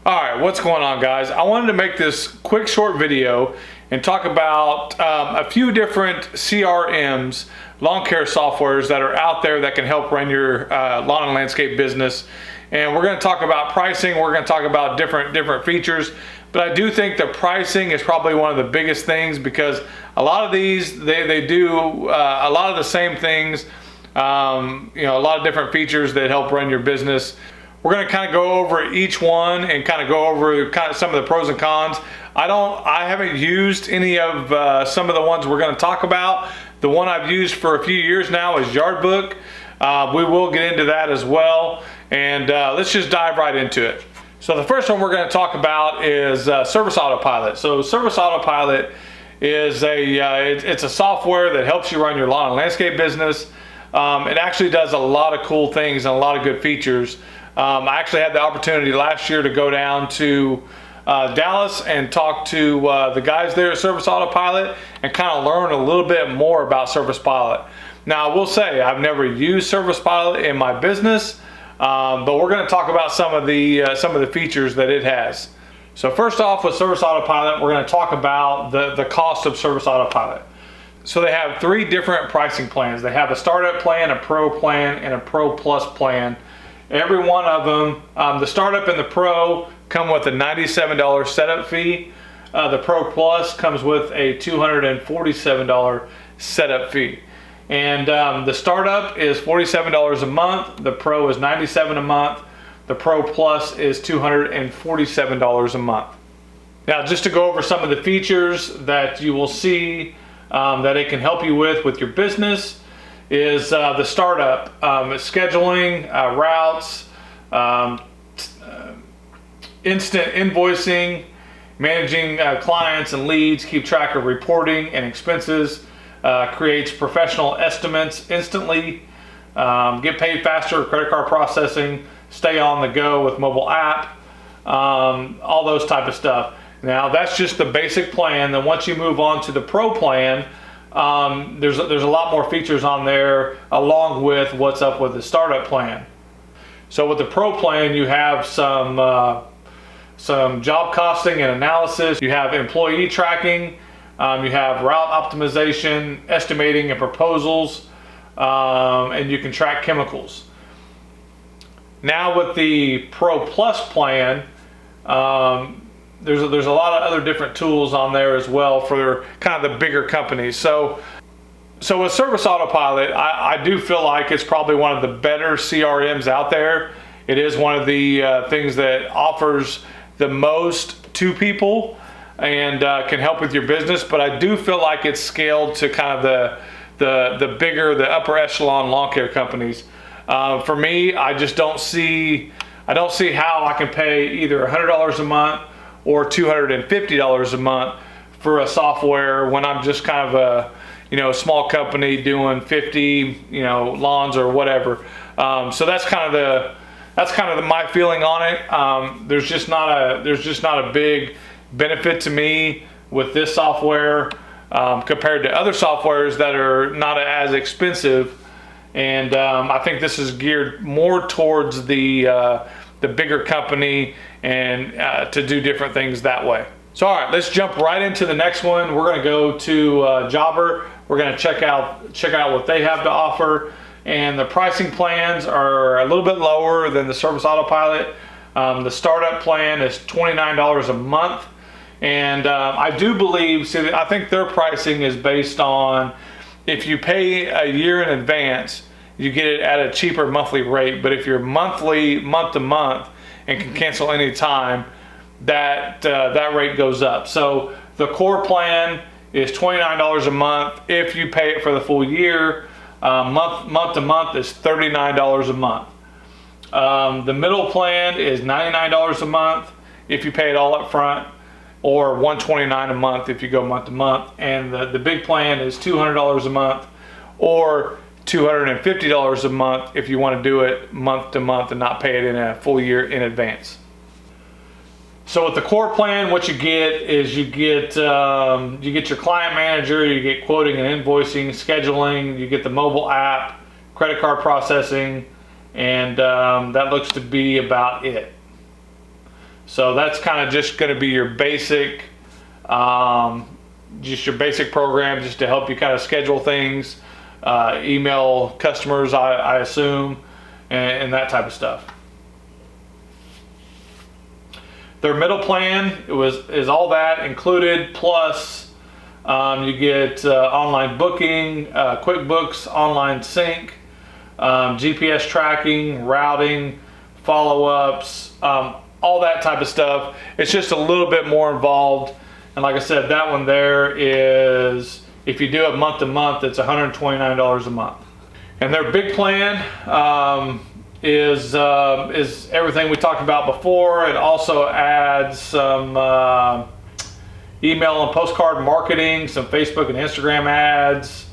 Alright, what's going on, guys? I wanted to make this quick short video and talk about a few different CRMs, lawn care softwares that are out there that can help run your lawn and landscape business. And we're going to talk about pricing, we're going to talk about different features, but I do think the pricing is probably one of the biggest things, because a lot of these, they do a lot of the same things, a lot of different features that help run your business. We're going to kind of go over each one and kind of go over kind of some of the pros and cons. I haven't used any of some of the ones we're going to talk about. The one I've used for a few years now is Yardbook. We will get into that as well, and let's just dive right into it. So the first one we're going to talk about is Service Autopilot. So Service Autopilot is it's a software that helps you run your lawn and landscape business. It actually does a lot of cool things and a lot of good features. I actually had the opportunity last year to go down to Dallas and talk to the guys there at Service Autopilot and kind of learn a little bit more about Service Pilot. Now, I will say I've never used Service Pilot in my business, but we're going to talk about some of the features that it has. So first off, with Service Autopilot, we're going to talk about the cost of Service Autopilot. So they have three different pricing plans. They have a startup plan, a pro plan, and a pro plus plan. Every one of them, the startup and the pro come with a $97 setup fee. The pro plus comes with a $247 setup fee. And the startup is $47 a month. The pro is $97 a month. The pro plus is $247 a month. Now, just to go over some of the features that you will see that it can help you with your business, is the startup, scheduling, routes, instant invoicing, managing clients and leads, keep track of reporting and expenses, creates professional estimates instantly, get paid faster, credit card processing, stay on the go with mobile app, all those type of stuff. Now, that's just the basic plan. Then once you move on to the pro plan, there's a lot more features on there along with what's up with the startup plan. So with the pro plan, you have some job costing and analysis. You have employee tracking. You have route optimization, estimating and proposals, and you can track chemicals. Now with the Pro Plus plan, there's a lot of other different tools on there as well for kind of the bigger companies. So with Service Autopilot, I do feel like it's probably one of the better CRMs out there. It is one of the things that offers the most to people and can help with your business, but I do feel like it's scaled to kind of the bigger, the upper echelon lawn care companies. For me, I just don't see how I can pay either $100 a month or $250 a month for a software when I'm just kind of a small company doing 50 lawns or whatever. So that's kind of my feeling on it. There's just not a big benefit to me with this software compared to other softwares that are not as expensive. And I think this is geared more towards the bigger company and to do different things that way. So all right, let's jump right into the next one. We're going to go to Jobber. We're going to check out what they have to offer, and the pricing plans are a little bit lower than the Service Autopilot. The startup plan is $29 a month, and I do believe, I think their pricing is based on if you pay a year in advance, you get it at a cheaper monthly rate. But if you're monthly, month to month, and can cancel any time, that rate goes up. So the core plan is $29 a month. If you pay it for the full year, month to month is $39 a month. The middle plan is $99 a month if you pay it all up front, or $129 a month if you go month to month. And the big plan is $200 a month, or $250 a month if you want to do it month to month and not pay it in a full year in advance. So with the core plan, what you get is you get your client manager, you get quoting and invoicing, scheduling, you get the mobile app, credit card processing, and that looks to be about it. So that's kind of just going to be your basic, just your basic program, just to help you kind of schedule things, email customers, I assume, and that type of stuff. Their middle plan is all that included, plus you get online booking, QuickBooks, online sync, GPS tracking, routing, follow-ups, all that type of stuff. It's just a little bit more involved. And like I said, that one there is, if you do it month to month, it's $129 a month. And their big plan is everything we talked about before. It also adds some email and postcard marketing, some Facebook and Instagram ads,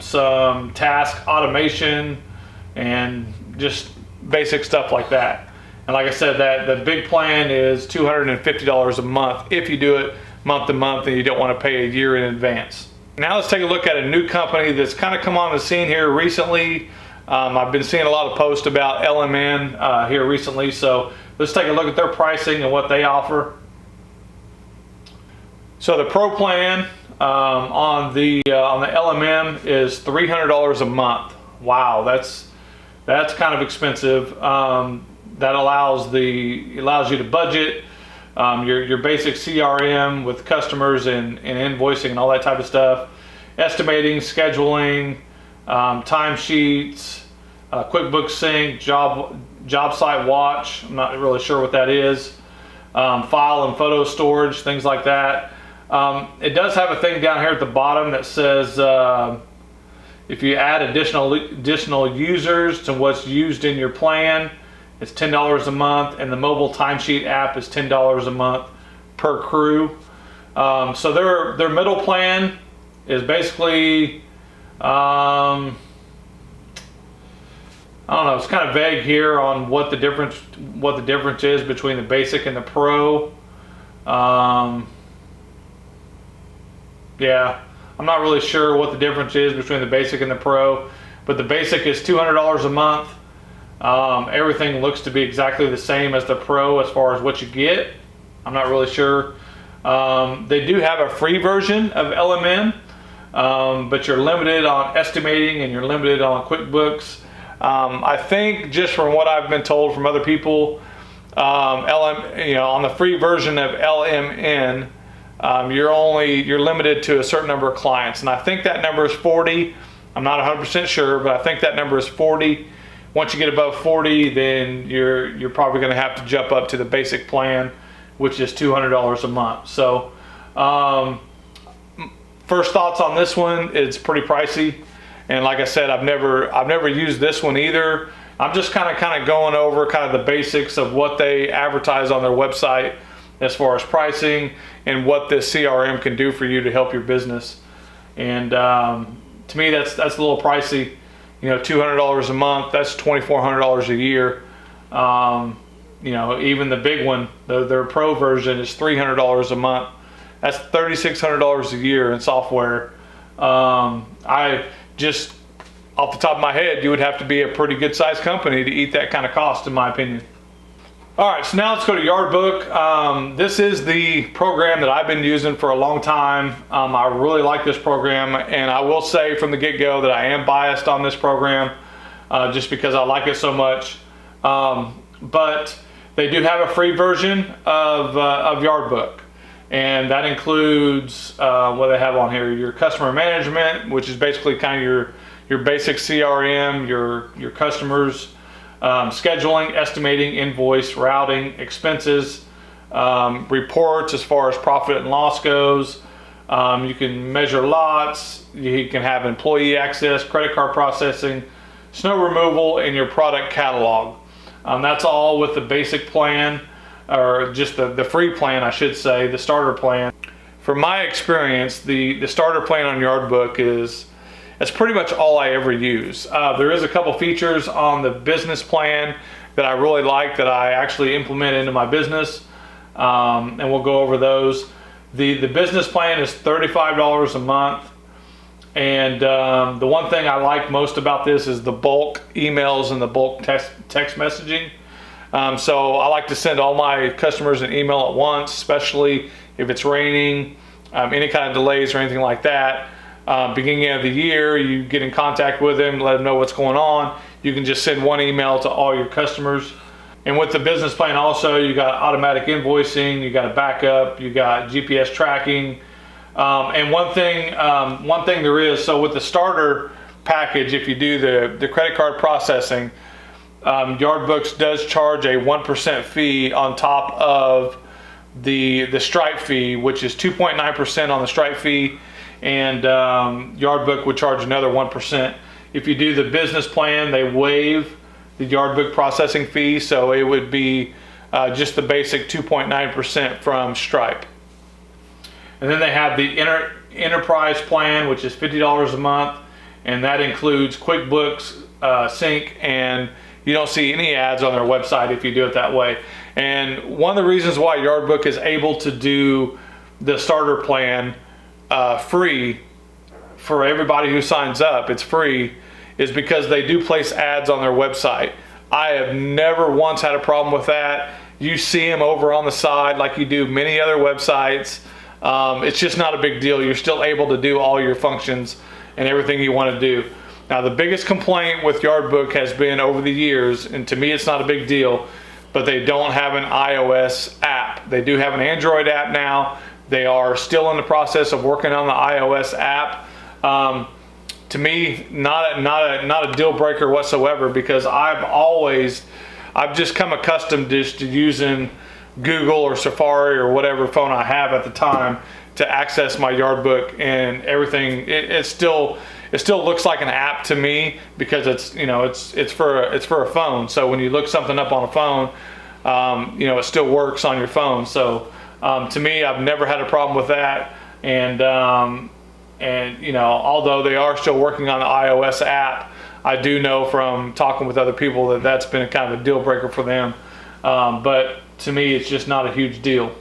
some task automation, and just basic stuff like that. And like I said, that the big plan is $250 a month if you do it month to month and you don't want to pay a year in advance. Now let's take a look at a new company that's kind of come on the scene here recently. I've been seeing a lot of posts about LMN here recently, so let's take a look at their pricing and what they offer. So the Pro plan on the LMM is $300 a month. Wow, that's kind of expensive. That allows you to budget your basic CRM with customers and invoicing and all that type of stuff, estimating, scheduling, timesheets, QuickBooks Sync, job site watch. I'm not really sure what that is. File and photo storage, things like that. It does have a thing down here at the bottom that says if you add additional users to what's used in your plan, it's $10 a month, and the mobile timesheet app is $10 a month per crew. So their middle plan is basically, I don't know, it's kind of vague here on what the difference is between the basic and the pro. Yeah, I'm not really sure what the difference is between the basic and the pro, but the basic is $200 a month. Everything looks to be exactly the same as the pro as far as what you get. I'm not really sure. They do have a free version of LMN, but you're limited on estimating and you're limited on QuickBooks. I think, just from what I've been told from other people, on the free version of LMN, you're limited to a certain number of clients, and I think that number is 40. I'm not 100% sure, but I think that number is 40. Once you get above 40, then you're probably going to have to jump up to the basic plan, which is $200 a month. So first thoughts on this one, it's pretty pricey, and like I said, I've never used this one either. I'm just kind of going over kind of the basics of what they advertise on their website as far as pricing and what this CRM can do for you to help your business. And to me, that's a little pricey. $200 a month, that's $2,400 a year. Even the big one, their pro version, is $300 a month. That's $3,600 a year in software. I just, off the top of my head, you would have to be a pretty good sized company to eat that kind of cost, in my opinion. All right, so now let's go to Yardbook. This is the program that I've been using for a long time. I really like this program, and I will say from the get-go that I am biased on this program just because I like it so much. But they do have a free version of Yardbook, and that includes what they have on here: your customer management, which is basically kind of your basic CRM, your customers. Scheduling, estimating, invoice, routing, expenses, reports as far as profit and loss goes. You can measure lots, you can have employee access, credit card processing, snow removal, and your product catalog. That's all with the basic plan, or just the free plan, I should say, the starter plan. From my experience, the starter plan on Yardbook that's pretty much all I ever use. There is a couple features on the business plan that I really like that I actually implement into my business, and we'll go over those. The business plan is $35 a month, and the one thing I like most about this is the bulk emails and the bulk text messaging. So I like to send all my customers an email at once, especially if it's raining, any kind of delays or anything like that. Beginning of the year, you get in contact with them, let them know what's going on. You can just send one email to all your customers. And with the business plan also, you got automatic invoicing, you got a backup, you got GPS tracking. And one thing there is, so with the starter package, if you do the credit card processing, Yardbooks does charge a 1% fee on top of the Stripe fee, which is 2.9% on the Stripe fee, and Yardbook would charge another 1%. If you do the business plan, they waive the Yardbook processing fee, so it would be just the basic 2.9% from Stripe. And then they have the enterprise plan, which is $50 a month, and that includes QuickBooks Sync, and you don't see any ads on their website if you do it that way. And one of the reasons why Yardbook is able to do the starter plan free for everybody who signs up, it's free, is because they do place ads on their website. I have never once had a problem with that. You see them over on the side like you do many other websites. It's just not a big deal. You're still able to do all your functions and everything you want to do. Now, the biggest complaint with Yardbook has been over the years, and to me it's not a big deal, but they don't have an iOS app. They do have an Android app now. They are still in the process of working on the iOS app. To me, not a deal breaker whatsoever, because I've just come accustomed just to using Google or Safari or whatever phone I have at the time to access my Yardbook and everything. It still looks like an app to me, because it's for a phone. So when you look something up on a phone, it still works on your phone. So to me, I've never had a problem with that. And although they are still working on the iOS app, I do know from talking with other people that that's been kind of a deal breaker for them. But to me, it's just not a huge deal.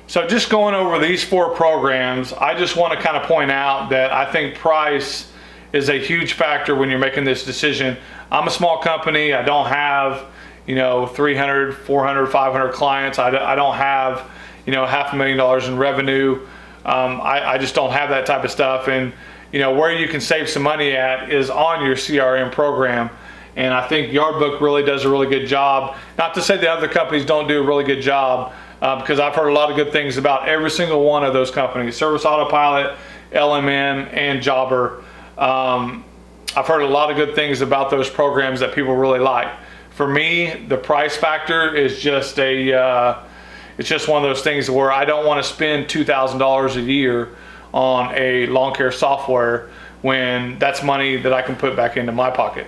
So just going over these 4 programs, I just want to kind of point out that I think price is a huge factor when you're making this decision. I'm a small company. I don't have 300, 400, 500 clients. I don't have $500,000 in revenue. I just don't have that type of stuff. And where you can save some money at is on your CRM program. And I think Yardbook really does a really good job. Not to say the other companies don't do a really good job, because I've heard a lot of good things about every single one of those companies: Service Autopilot, LMN, and Jobber. I've heard a lot of good things about those programs that people really like. For me, the price factor is just it's just one of those things where I don't want to spend $2,000 a year on a lawn care software when that's money that I can put back into my pocket.